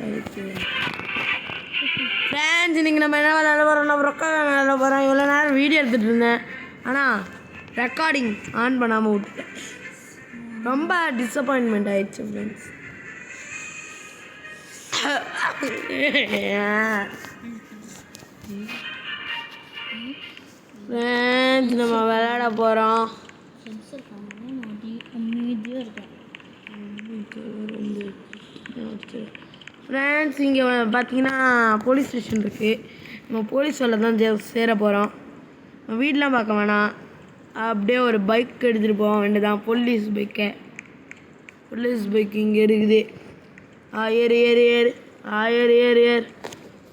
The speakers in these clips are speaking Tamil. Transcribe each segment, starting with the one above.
ஃப்ரெண்ட்ஸ் இன்றைக்கி நம்ம என்ன விளையாட போகிறோம்? நம்ம விளையாட போகிறோம். இவ்வளோ நேரம் வீடியோ எடுத்துகிட்டு இருந்தேன், ஆனால் ரெக்கார்டிங் ஆன் பண்ணாமல் விட்டுட்டேன். ரொம்ப டிஸப்பாயின்மெண்ட் ஆயிடுச்சு ஃப்ரெண்ட்ஸ். ஃப்ரெண்ட்ஸ் நம்ம விளையாட போகிறோம். ஃப்ரெண்ட்ஸ் இங்கே பார்த்தீங்கன்னா போலீஸ் ஸ்டேஷன் இருக்குது. நம்ம போலீஸ் வேலை தான் சேர போகிறோம். வீடெலாம் பார்க்க வேணாம், அப்படியே ஒரு பைக் எடுத்துகிட்டு போக வேண்டியதான். போலீஸ் பைக் இங்கே இருக்குது. ஏறு ஏறு ஏறு ஏறு ஏறு ஏறு.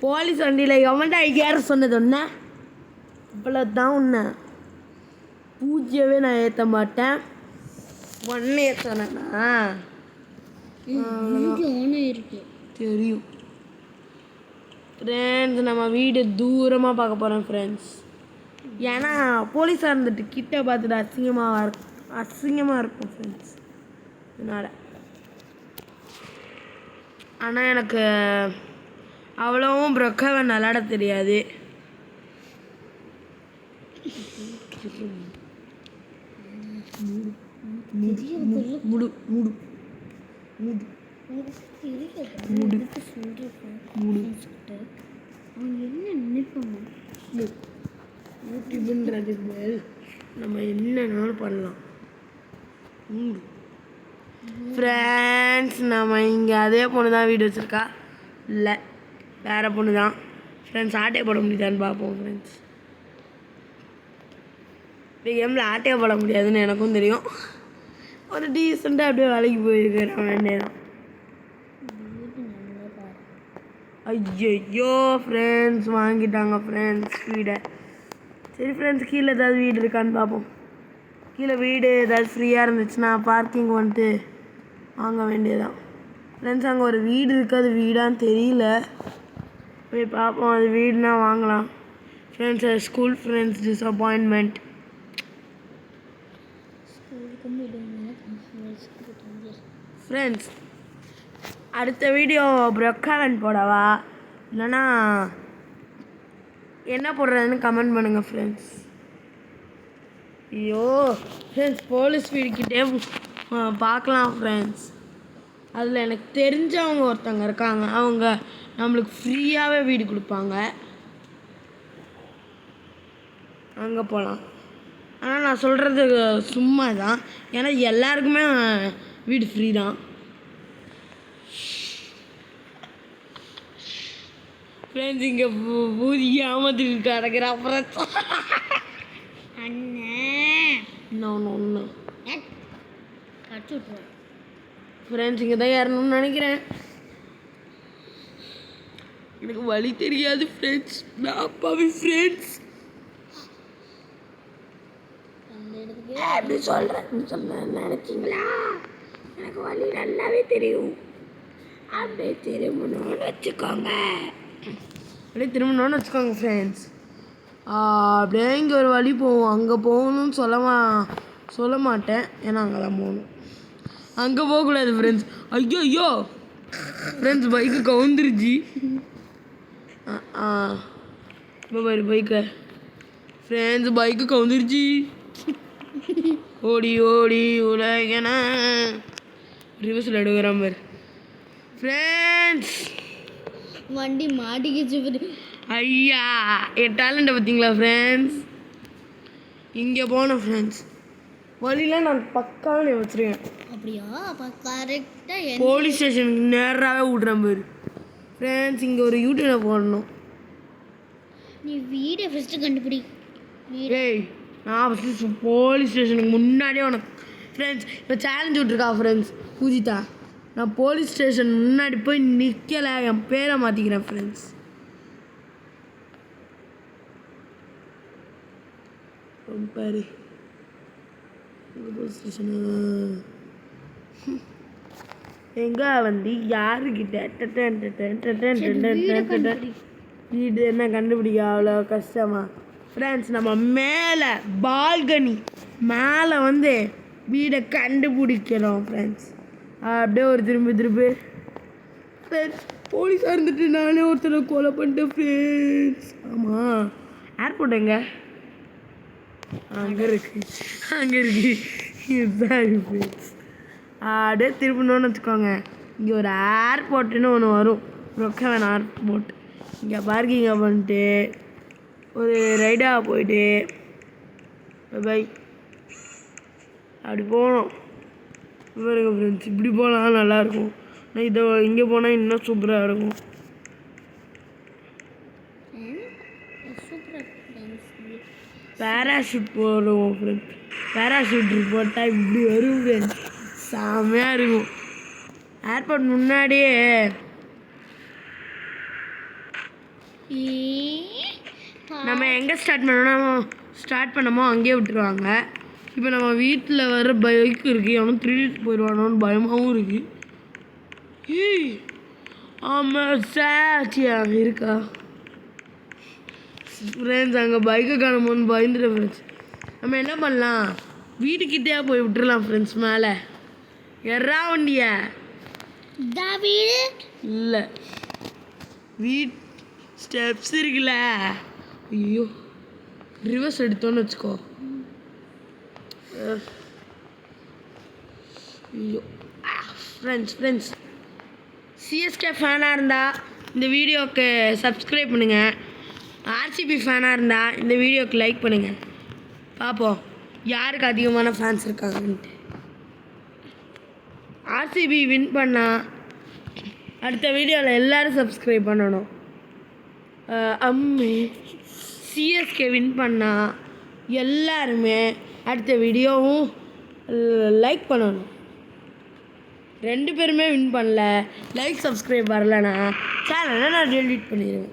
போலீஸ் வண்டியில் எவன்டா ஏற சொன்னது ஒன்று? இவ்வளோ தான் உன்னை பூஜ்யவே நான் ஏற்ற மாட்டேன். ஒன்று ஏற்றேன்னா தெரியும். ஃப்ரெண்ட்ஸ் நம்ம வீடு தூரமாக பார்க்க போகிறோம் ஃப்ரெண்ட்ஸ். ஏன்னா போலீஸாக இருந்துட்டு கிட்ட பார்த்துட்டு அசிங்கமாக இருக்கும் ஃப்ரெண்ட்ஸ். அதனால் ஆனால் எனக்கு அவ்வளோவும் ப்ரொக்கவன் விளாட தெரியாது. முடு முடு முடு யூடியூப்ன்றது நம்ம என்னன்னாலும் பண்ணலாம். ஃப்ரெண்ட்ஸ் நம்ம இங்கே அதே பொண்ணு தான் வீடு வச்சுருக்கா, இல்லை வேறு பொண்ணு தான். ஃப்ரெண்ட்ஸ் ஆட்டையை போட முடியுதான்னு பார்ப்போம். ஃப்ரெண்ட்ஸ் இந்த கேமில் ஆட்டையை போட முடியாதுன்னு எனக்கும் தெரியும். ஒரு டீசெண்டாக அப்படியே வேலைக்கு போயிருக்கிறேன் வேண்டியதான். ஐயோ ஃப்ரெண்ட்ஸ் வாங்கிட்டாங்க ஃப்ரெண்ட்ஸ் வீடை. சரி ஃப்ரெண்ட்ஸ் கீழே ஏதாவது வீடு இருக்கான்னு பார்ப்போம். கீழே வீடு ஏதாவது ஃப்ரீயாக இருந்துச்சுன்னா பார்க்கிங் வந்துட்டு வாங்க வேண்டியதான். ஃப்ரெண்ட்ஸ் அங்கே ஒரு வீடு இருக்குது, அது வீடான்னு தெரியல, போய் பார்ப்போம். அது வீடுனா வாங்கலாம். Friends school friends disappointment. Friends அடுத்த வீடியோ ப்ரொக்கவன் போடவா இல்லைன்னா என்ன போடுறதுன்னு கமெண்ட் பண்ணுங்கள் ஃப்ரெண்ட்ஸ். ஐயோ ஃப்ரெண்ட்ஸ் போலீஸ் வீடுக்கிட்டே பார்க்கலாம் ஃப்ரெண்ட்ஸ். அதில் எனக்கு தெரிஞ்சவங்க ஒருத்தவங்க இருக்காங்க, அவங்க நம்மளுக்கு ஃப்ரீயாகவே வீடு கொடுப்பாங்க. அங்கே போகலாம். ஆனால் நான் சொல்கிறது சும்மா தான், ஏன்னா எல்லாருக்குமே வீடு ஃப்ரீ தான். ஃப்ரெண்ட்ஸ் இங்கே பூதி ஏமாத்திட்டு கிடக்குறா ஃப்ரெண்ட்ஸ். ஒன்று ஃப்ரெண்ட்ஸ் இங்கே தான் ஏறணும்னு நினைக்கிறேன். எனக்கு வழி தெரியாது ஃப்ரெண்ட்ஸ். நான் அப்பாவி ஃப்ரெண்ட்ஸ். அப்படி சொல்கிறேன்னு நினச்சிங்களா? எனக்கு வழி நல்லாவே தெரியும். அப்படியே திரும்பணும்னு வச்சுக்கோங்க. ஃப்ரெண்ட்ஸ். அப்படியே இங்கே ஒரு வழி போவோம். அங்கே போகணும்னு சொல்ல மாட்டேன், ஏன்னா அங்கே தான் போகணும். அங்கே போகக்கூடாது ஃப்ரெண்ட்ஸ். ஐயோ ஃப்ரெண்ட்ஸ் பைக்கு கவுந்துருச்சு. இப்போ பாரு பைக்கை ஃப்ரெண்ட்ஸ், பைக்கு கவுந்துருச்சு. ஓடி ஓடி உலகன ரிவர்ஸில் எடுக்கிறேன் பாரு ஃப்ரெண்ட்ஸ். வண்டி மாட்டிக்கிச்சு. ஐயா என் டேலண்ட்டை பார்த்தீங்களா ஃப்ரெண்ட்ஸ்? இங்கே போனோம் ஃப்ரெண்ட்ஸ். வழியில் நான் பக்காவே வச்சுருக்கேன். அப்படியா? கரெக்டாக போலீஸ் ஸ்டேஷனுக்கு நேராகவே விட்றேன் பாரு ஃப்ரெண்ட்ஸ். இங்கே ஒரு யூடியூனை போடணும். நீ வீடை ஃபஸ்ட்டு கண்டுபிடி. ஏய் நான் ஃபஸ்ட்டு போலீஸ் ஸ்டேஷனுக்கு முன்னாடியே உனக்கு ஃப்ரெண்ட்ஸ் இப்போ சேலஞ்ச் விட்ருக்கா ஃப்ரெண்ட்ஸ் பூஜிதா. நான் போலீஸ் ஸ்டேஷன் முன்னாடி போய் நிற்கலை, என் பேரை மாற்றிக்கிறேன் ஃப்ரெண்ட்ஸ். பாரு போலீஸ் ஸ்டேஷனு எங்கே வந்து யாருக்கிட்ட வீடு என்ன கண்டுபிடிக்க அவ்வளோ கஷ்டமா ஃப்ரெண்ட்ஸ்? நம்ம மேலே பால்கனி மேலே வந்து வீடை கண்டுபிடிக்கிறோம் ஃப்ரெண்ட்ஸ். அப்படியே ஒரு திரும்பு ஃப்ரெண்ட்ஸ் போலீஸாக இருந்துட்டு நானே ஒருத்தரை கொலை பண்ணிட்டேன் ஃப்ரெண்ட்ஸ். ஆமாம், ஏர்போர்ட் எங்கே? அங்கே இருக்கு, அங்கே இருக்கு. இதுதான் ஃப்ரெண்ட்ஸ். அப்படியே திரும்பணும்னு வச்சுக்கோங்க, இங்கே ஒரு ஏர்போர்ட்டுன்னு ஒன்று வரும், ரொக்கவன் ஏர்போர்ட். இங்கே பார்க்கிங்கை பண்ணிட்டு ஒரு ரைடாக போயிட்டு பை அப்படி போகணும். பாருங்க ஃப்ரெண்ட்ஸ், இப்படி போனால் நல்லாயிருக்கும். ஆனால் இதை இங்கே போனால் இன்னும் சூப்பராக இருக்கும். பேராஷூட் போடுவோம் ஃப்ரெண்ட்ஸ். பேராஷூட் போட்டால் இப்படி வரும் ஃப்ரெண்ட்ஸ், செம்மையாக இருக்கும். ஏர்போர்ட் முன்னாடியே நம்ம எங்கே ஸ்டார்ட் பண்ணமோ அங்கேயே விட்டுருவாங்க. இப்போ நம்ம வீட்டில் வர பைக் இருக்குது, அவனும் திருடிட்டு போயிடுவானோன்னு பயமாகவும் இருக்குது. ஏய் ஆமாம் சாச்சியா இருக்கா ஃப்ரெண்ட்ஸ், அங்கே பைக்கை காணுமோன்னு பயந்துட்டு ஃப்ரெண்ட்ஸ். நம்ம என்ன பண்ணலாம், வீட்டுக்கிட்டே போய் விட்டுறலாம் ஃப்ரெண்ட்ஸ். மேலே எறா வண்டியா வீடு இல்லை, வீட் ஸ்டெப்ஸ் இருக்குல்ல. ஐயோ, ரிவர்ஸ் எடுத்தோன்னு வச்சுக்கோ. ஐயோ ஃப்ரெண்ட்ஸ், சிஎஸ்கே ஃபேனாக இருந்தால் இந்த வீடியோவுக்கு சப்ஸ்கிரைப் பண்ணுங்கள். ஆர்சிபி ஃபேனாக இருந்தால் இந்த வீடியோவுக்கு லைக் பண்ணுங்கள். பார்ப்போம் யாருக்கு அதிகமான ஃபேன்ஸ் இருக்காங்கன்ட்டு. ஆர்சிபி வின் பண்ணால் அடுத்த வீடியோவில் எல்லோரும் சப்ஸ்கிரைப் பண்ணணும். சிஎஸ்கே வின் பண்ணால் எல்லாருமே அடுத்த வீடியோவும் லைக் பண்ணணும். 2 பேருமே வின் பண்ணல, லைக் சப்ஸ்கிரைப் வரலன்னா சேனலை நான் டெலீட் பண்ணிடுவேன்.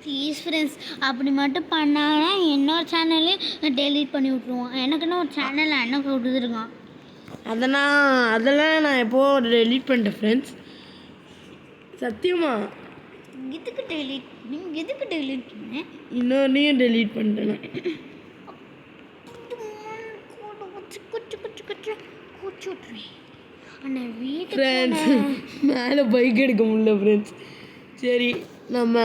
ப்ளீஸ் ஃப்ரெண்ட்ஸ், அப்படி மட்டும் பண்ணாங்கன்னா இன்னொரு சேனல்லையும் டெலீட் பண்ணி விட்ருவோம். எனக்குன்னு ஒரு சேனல் என்ன கொடுத்துருக்கான், அதெல்லாம் நான் எப்போது டெலீட் பண்ணிட்டேன் ஃப்ரெண்ட்ஸ், சத்தியமா. நீங்கள் எதுக்கு டெலீட் பண்ணேன்? இன்னொன்னையும் டெலீட் பண்ணிட்டேன். ஃப்ரெண்ட்ஸ் மேலே பைக் எடுக்க முடியல ஃப்ரெண்ட்ஸ். சரி நம்ம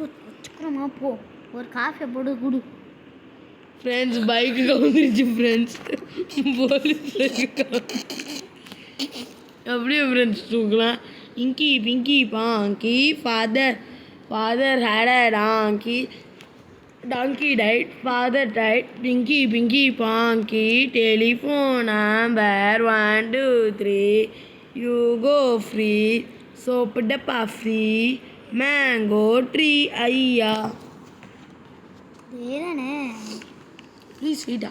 வச்சுக்கிறோமா, போ ஒரு காஃபியை போட்டு குடு. ஃப்ரெண்ட்ஸ் பைக்கு கவுந்துருச்சு ஃப்ரெண்ட்ஸ், போலீஸ் அப்படியே ஃப்ரெண்ட்ஸ் தூக்கலாம். Inky pinky ponky father had a donkey died, father died, pinky ponky, telephone number 1 2 3, you go free, soap dappa free, mango tree ஐயா வேறனே ப்ளீஸ் வீட்டா.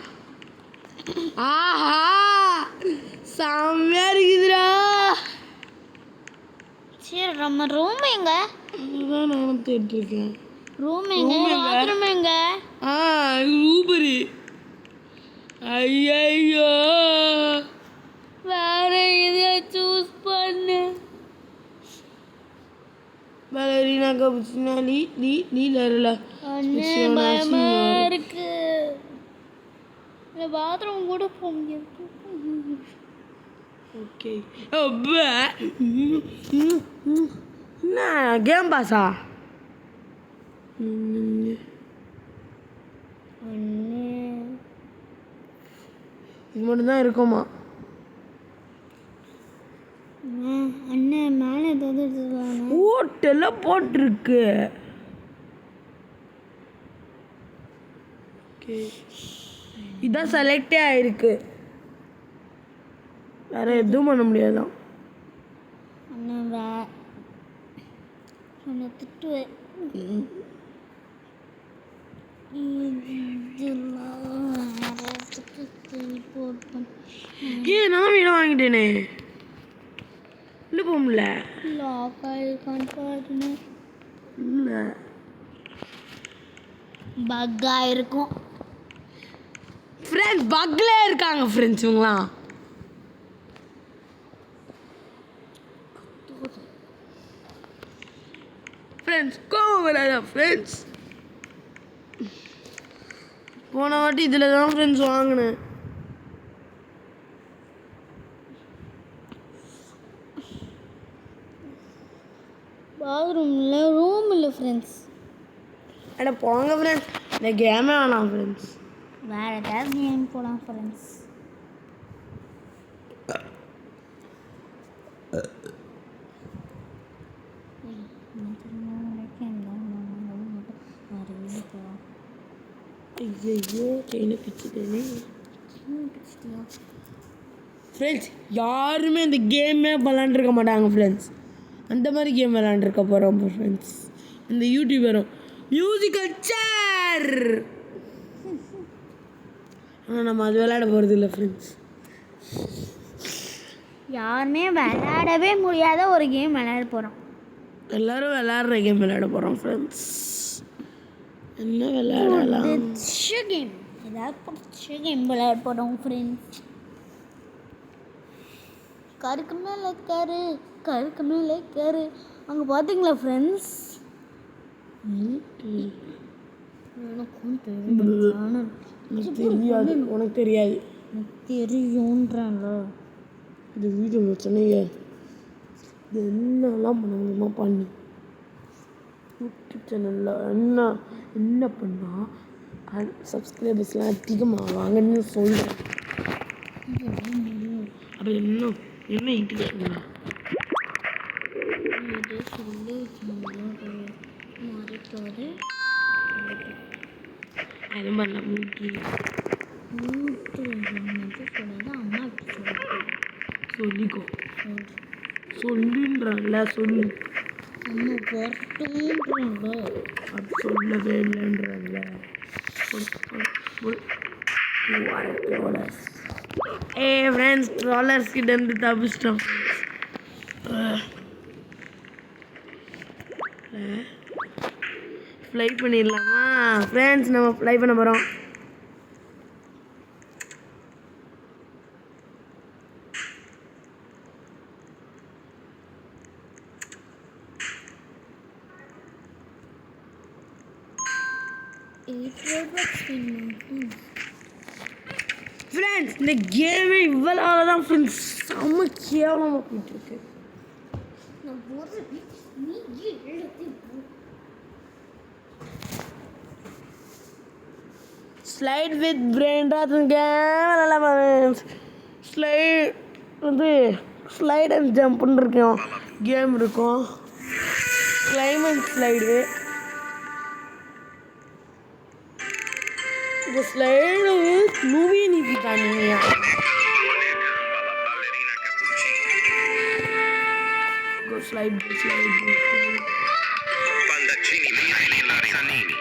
ஆஹா செம்மையா இருக்குதுடா. சரி நம்ம ரூம் எங்க? அதுதான் நானும் தேடிருக்கேன். ரூம் எங்க? பாத்ரூம் எங்க? ஊபரு. ஐயோ வேற எதையா சூஸ் பண்ணு. பலரினா கபுச்சினா நீ லரல. பயமா இருக்கு. இந்த பாத்ரூம் கூட போக முடியாது. ஓகே என்ன கேம் பாஸா? இது மட்டும்தான் இருக்குமா? அண்ணன் மேலே ஏதாவது ஓட்டெல்லாம் போட்டிருக்கு. ஓகே இதான் செலக்டே ஆயிருக்கு, வேற எதுவும் பண்ண முடியாதான். அண்ணன் திட்டுவேன். நான் வீட வாங்கிட்டேனே, இல்லை போக முடியல. இல்லை பக்கா இருக்கும் ஃப்ரெண்ட்ஸ், பக்லே இருக்காங்க ஃப்ரெண்ட்ஸ் இவங்களாம். ஃப்ரெண்ட்ஸ் கோவம் வராதா ஃப்ரெண்ட்ஸ்? போன வாட்டி இதில் தான் ஃப்ரெண்ட்ஸ் வாங்கினேன். பாத்ரூமில் ரூம் இல்லை ஃப்ரெண்ட்ஸ். அட போங்க ஃப்ரெண்ட்ஸ், இந்த கேமே வேணாம் ஃப்ரெண்ட்ஸ். வேறு ஏதாவது கேம் போகலாம் ஃப்ரெண்ட்ஸ். ஐயோ செயினை பிச்சுட்டேனே ஃப்ரெண்ட்ஸ். யாருமே இந்த கேமே விளாண்டுருக்க மாட்டாங்க ஃப்ரெண்ட்ஸ். அந்த மாதிரி கேம் விளாண்டுருக்க போகிறோம் ஃப்ரெண்ட்ஸ். இந்த யூடியூபரும் மியூசிக்கல் சேர். ஆனால் நம்ம அது விளையாட போகிறது இல்லை ஃப்ரெண்ட்ஸ். யாருமே விளையாடவே முடியாத ஒரு கேம் விளையாட போகிறோம். எல்லோரும் விளையாடுற கேம் விளையாட போகிறோம் ஃப்ரெண்ட்ஸ். என்ன விளையாடலாம்? கேம், ஏதாவது பிடிச்ச கேம் விளையாட போகிறோம் ஃப்ரெண்ட்ஸ். கருக்கு மேலே கரு, கருக்கு மேலே கரு. அங்கே பார்த்தீங்களா ஃப்ரெண்ட்ஸ்? எனக்கும் தெரியாது. உனக்கு தெரியாது. தெரியுன்றான்ல. இந்த வீடியோ சொன்னீங்க இது என்னெல்லாம் பண்ண முடியுமா பண்ணி யூடியூப் சேனலில் என்ன பண்ணால் சப்ஸ்கிரைபர்ஸ்லாம் அதிகமாக வாங்கன்னு சொல்கிறேன். அப்போ என்ன யூடியூப் சொன்னா அது பண்ணலாம். அம்மா சொல்லிக்கோ, சொல்லுன்றல சொல்லு. அம்மா வரட்டும்ன்றல அப்படி சொல்லவே இல்லைன்றல. ஃப்ரெண்ட்ஸ், ட்ராலர்ஸ் கிட்ட இருந்து தப்பிச்சிட்டோம். ஃப்ளை பண்ணிடலாமா ஃப்ரெண்ட்ஸ்? நம்ம ஃப்ளை பண்ண போகிறோம். ஃப்ரெண்ட்ஸ், இந்த கேமே இவ்வளோ தான் ஃப்ரெண்ட்ஸ். செம்ம கேவலமாக போயிட்டுருக்கு. Slide with brain game. Slide slide and ஜம்ப்னு இருக்கும் கேம் இருக்கும். Climate slide. இந்த ஸ்லைடு மூவி நீக்கிட்டானியா. Slide. Pandaccini verdi e lasanini.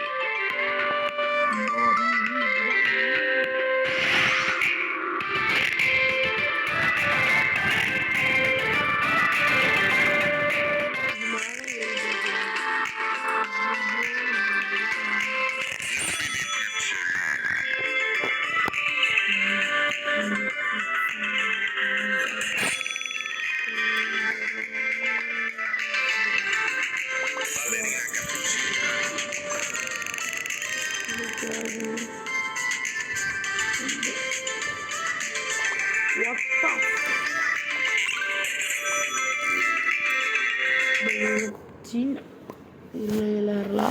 Cina lerla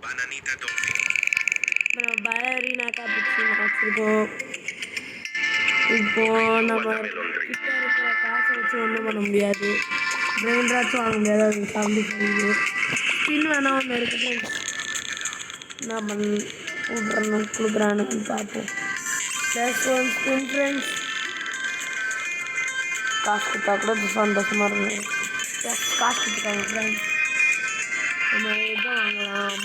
Bananita Dolphin. Ballerina cappuccino வச்சிருக்கோம். இப்போ நம்ம கிட்ட இருக்கிற காசை வச்சு ஒன்றும் பண்ண முடியாது. பிரெயின் ராச்சும் வாங்க முடியாது. அது தம்பி சொல்லுது. ஸ்பின் வேணா ஒன்று இருக்குது. என்ன பண்ண கொடுக்குறான்னு பார்ப்போம். Plus one spin friends. காசு கொடுத்தா கூட சந்தோஷமாக இருக்கும். காசு கொடுத்துருக்காங்க ஃப்ரெண்ட்ஸ். நம்ம எதை வாங்கலாம்?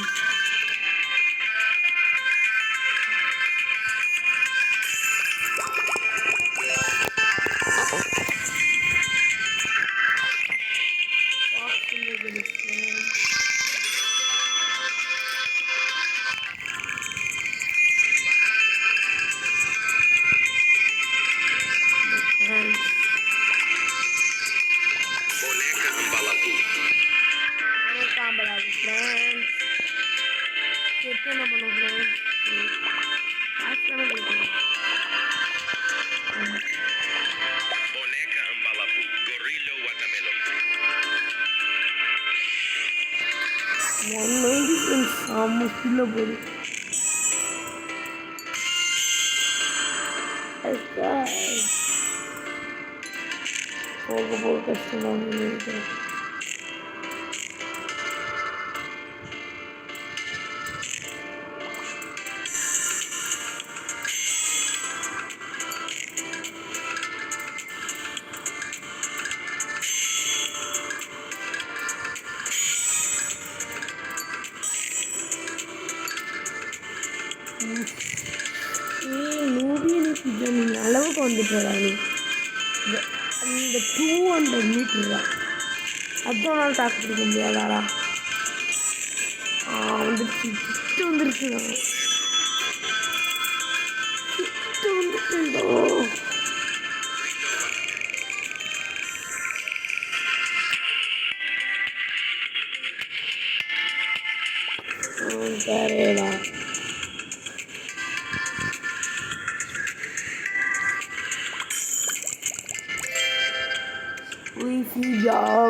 என்ன பண்ணுவோம் ஃப்ரெண்ட்ஸ், காசு தானே கொடுக்கணும். Boneca Ambalapu, Gorillo Watermelon. 190 friends, ஆமாம் கிலோ போகுது. போக போக கஷ்டமாக நினைக்கிறேன். நூபியனி பிஜா நீங்கள் அளவுக்கு வந்துட்டுறா நீ அந்த 200 மீட்டர் தான், அதுவும் நாள் தாக்கு பிடிக்க முடியாதாடா. வந்துடுச்சு, கிட்ட வந்துருச்சு, கிட்ட வந்துட்டோ. சரிடா, जाओ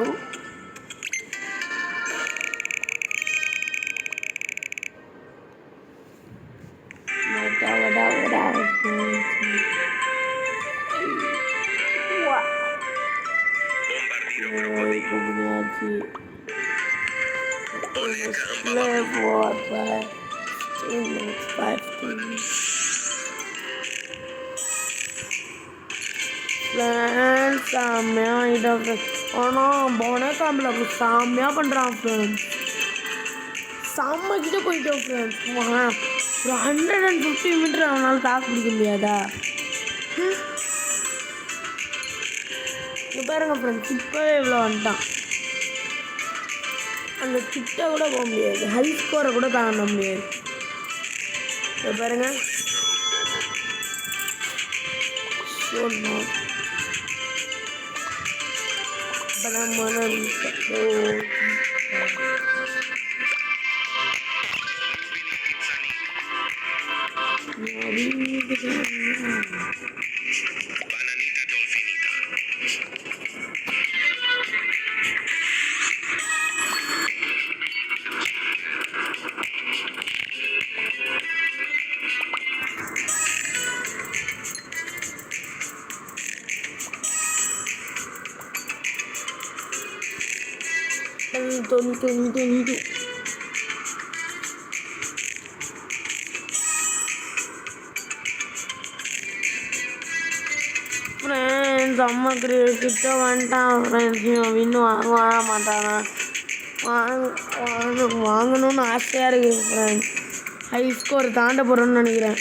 बड़ा बड़ा बड़ा Bombardiro crocodilo. Boneca Ambalapu. செம்மையாக ஆகிட்டான் ஃப்ரெண்ட்ஸ். ஆனால் போனக்காம்பில் அப்படி செம்மையாக பண்ணுறான் ஃப்ரெண்ட்ஸ். செம்மக்கிட்ட போயிட்டோம் ஃப்ரெண்ட்ஸ். ஒரு 150 மீட்டர் அவனால் தாக்கு பிடிக்க முடியாதா? இங்கே பாருங்க ஃப்ரெண்ட்ஸ், இப்போவே இவ்வளோ வந்துட்டான். அந்த கிட்ட கூட போக முடியாது, ஹை ஸ்கோரை கூட தாண்ட முடியாது. இங்கே பாருங்க, Bananita dolfinita. Tonto. ஃப்ரெண்ட்ஸ், அம்மா கிட்ட வந்துட்டான் ஃப்ரெண்ட்ஸ். இவன் இன்னும் வர மாட்டானா? வாங்கணும்னு ஆசையாக இருக்குது ஃப்ரெண்ட்ஸ். ஹை ஸ்கோர் தாண்ட போகிறோன்னு நினைக்கிறேன்.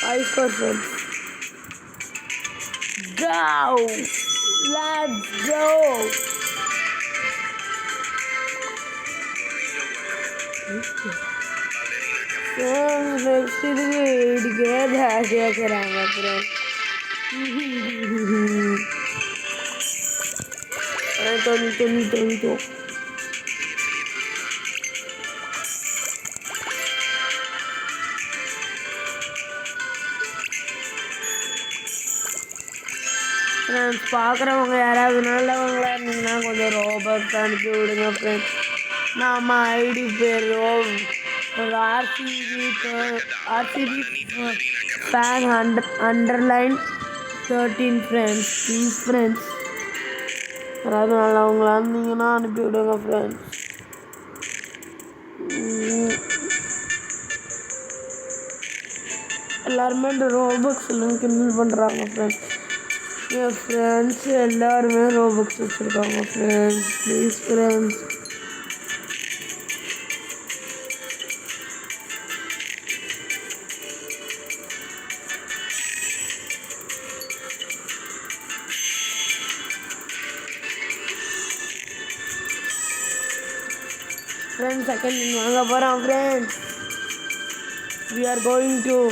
High score friends. Let's go. கேட்குறாங்க அப்புறம் தொண்ணூத்தோ ஃப்ரெண்ட்ஸ், பார்க்குறவங்க யாராவது நல்லவங்களா இருந்தீங்கன்னா கொஞ்சம் ரோபோட்ஸ் அனுப்பி விடுங்க ஃப்ரெண்ட்ஸ். நம்ம ஐடி பேர் RCB fan _13 friends. Please friends, யாராவது நல்லவங்களா இருந்தீங்கன்னா அனுப்பி விடுங்க ஃப்ரெண்ட்ஸ். எல்லாருமே இந்த ரோபோக்ஸ் எல்லாம் கிண்டல் பண்ணுறாங்க ஃப்ரெண்ட்ஸ். என் ஃப்ரெண்ட்ஸ் எல்லாருமே ரோபோக்ஸ் வச்சுருக்காங்க ஃப்ரெண்ட்ஸ். ப்ளீஸ் ஃப்ரெண்ட்ஸ், செகண்ட் வாங்க போகிறோம் friends. we are going to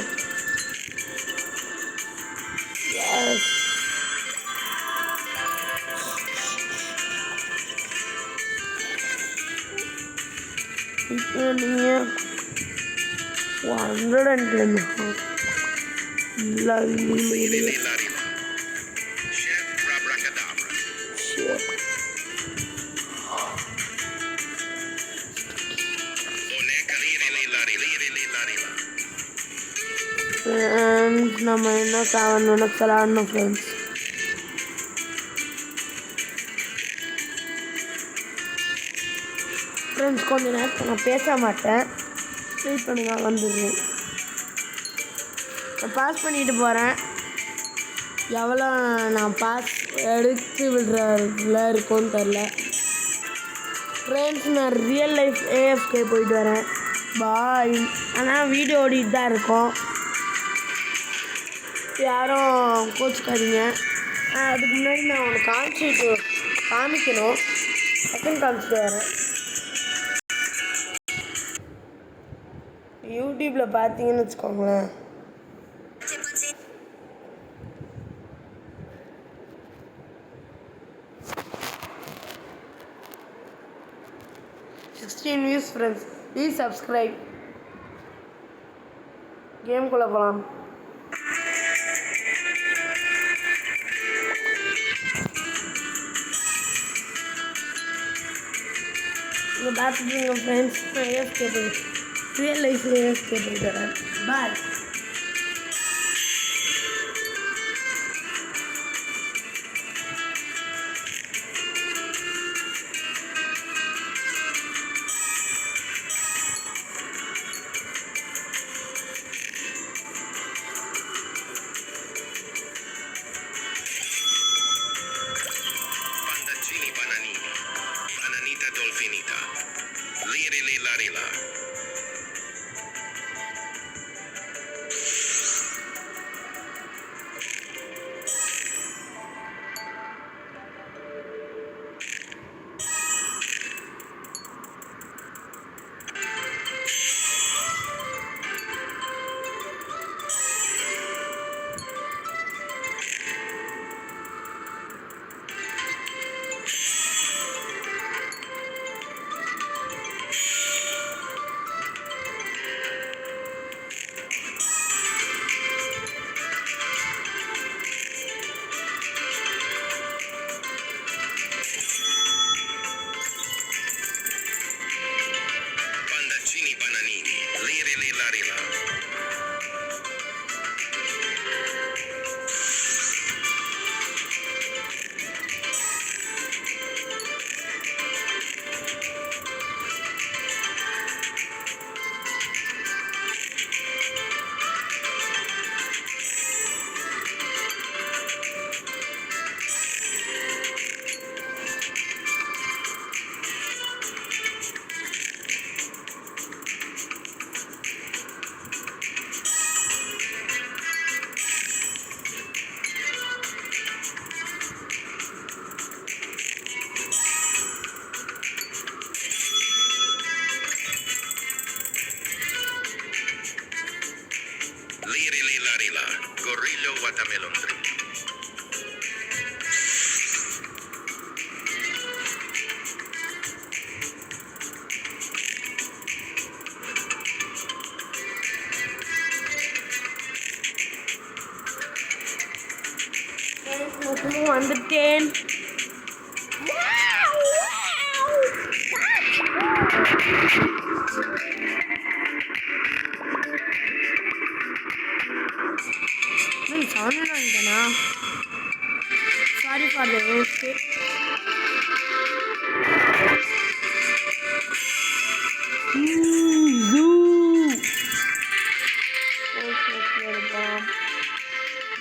yes இப்போ நீங்கள் 110 Liri Larila. Chef Abracadabra. Boneca Liri Larila. Friends நம்ம என்ன 7 minutes விளாடணும் ஃப்ரெண்ட்ஸ். ஃப்ரெண்ட்ஸ் கொஞ்ச நேரத்தில் நான் பேச மாட்டேன், வெயிட் பண்ணுங்க, வந்துடுறேன். நான் பாஸ் பண்ணிட்டு போகிறேன். எவ்வளோ நான் பாஸ் எடுத்து விடுறதுல இருக்கும்னு தெரில ஃப்ரெண்ட்ஸ். நான் ரியல் லைஃப் ஏஎஃப்கே போயிட்டு வரேன். பாய். ஆனால் வீடியோ ஓடிட்டு தான் இருக்கும், யாரும் கோச்சுக்காதீங்க. அதுக்கு முன்னாடி நான் ஒன்று காமிக்கணும். செகண்ட் காமிச்சிட்டு வரேன். யூடியூப்பில் பார்த்தீங்கன்னு வச்சுக்கோங்களேன், views friends. Please subscribe. Game குள்ள போகலாம். இங்கே பார்த்துக்கோங்க ஃப்ரெண்ட்ஸ், நான் ஏஎஃப்கே போயிட்டு ரியல் லைஃப் ஏஎஃப்கே போயிட்டு வரேன். பாய். Pandaccini Bananini. Bananita Dolfinita. Liri Larila. Pandaccini Bananini. Liri Larila. Liri Larila. Gorillo Watermelon Drink. மொத்தமும் வந்துட்டேன். சாமினா sorry for the mistake.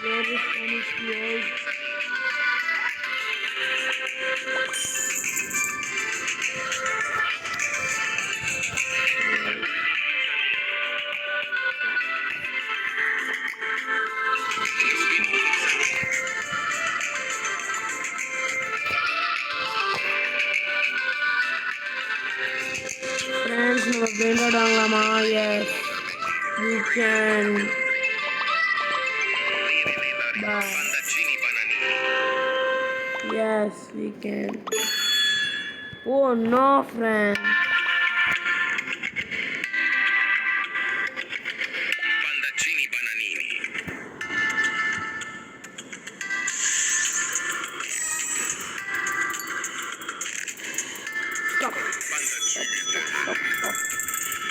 Where is finished? Friends, நம்ம பிளேண்டட் வாங்கலாமா? Yes, we can. Pandaccini Bananini. Yes, we can. Oh no, friend.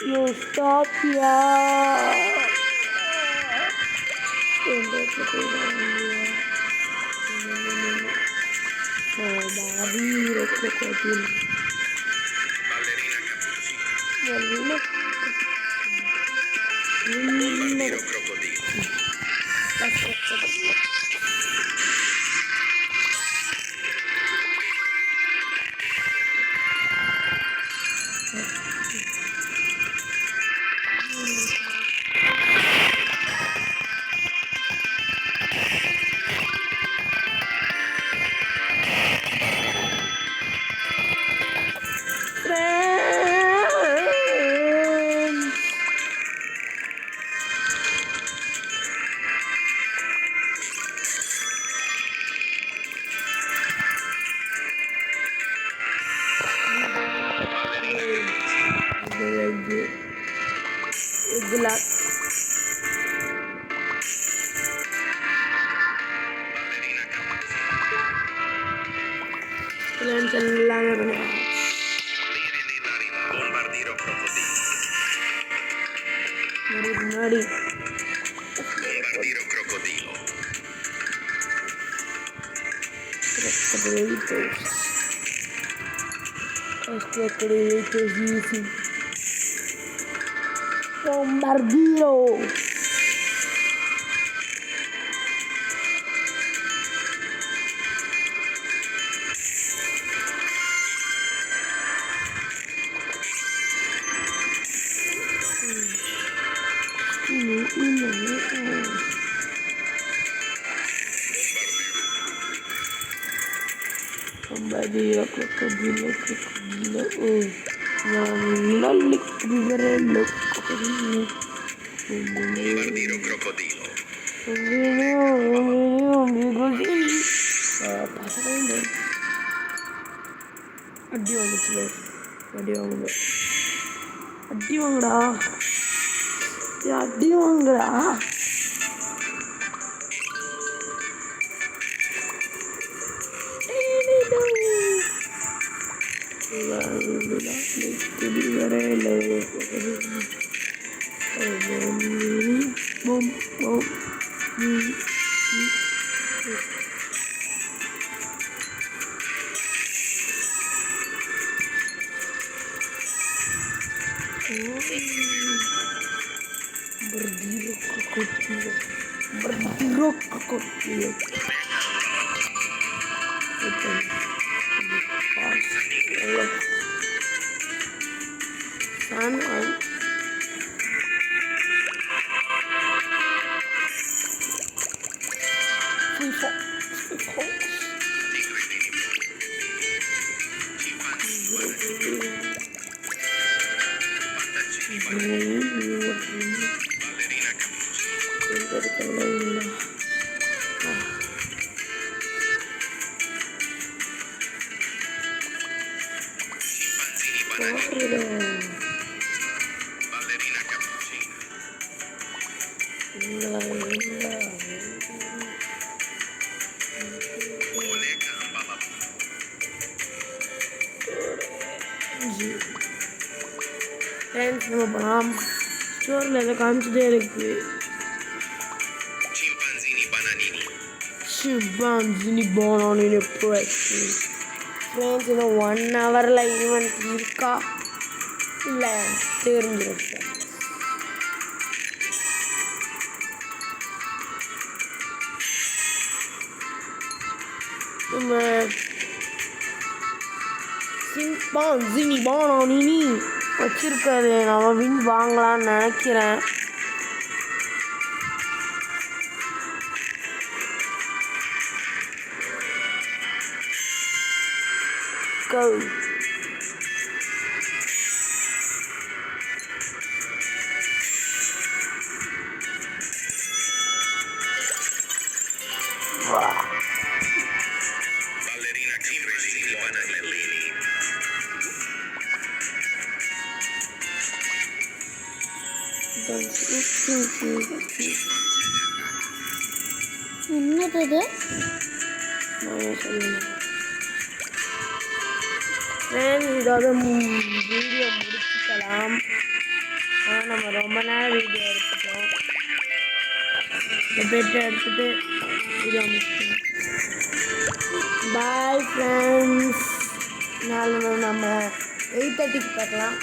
You stop yeah Ballerina cappuccina. Ballerina. Bombardiro crocodilo. Gelap. Kalian celana kena. Bombardiro crocodilo. Nari. Bombardiro crocodilo. Crocodilitos easy. Bombardiro. Bombardiro crocodilo. Oh, lolly crocodilo. Bombardiro crocodilo. அடி வாங்குச்சு அடி வாங்குங்க அடி வாங்கடா அடி வாங்கடா Berdiri krokodil. Sana. Ballerina cappuccina. Scimpanzini bananini. Ballerina cappuccina. Boneca balabù. Friends, நம்ம போகலாம் ஸ்டோரில் எதை காமிச்சிட்டே இருக்கு Scimpanzini bananini. சிம்பான்சினி போனோன்னு போயிடுச்சு ஃப்ரெண்ட்ஸ் இன்னும் 1 ஹவரில் ஈவெண்ட் இருக்கா இல்லை தெரிஞ்சிருக்கு நம்ம சிம்பான்சினி போனோன்னு வச்சிருக்காது நம்ம வின் வாங்கலாம்னு நினைக்கிறேன் go Ballerina Scimpanzini bananellini. என்னது இது? இதோட வீடியோ முடிச்சுக்கலாம் நம்ம ரொம்ப நேரம் வீடியோ எடுத்துட்டோம். இந்த பெட்டை எடுத்துட்டு வீடியோ முடிச்சிட்டோம். Bye friends. நாலு நம்ம 8:30க்கு பார்க்கலாம்.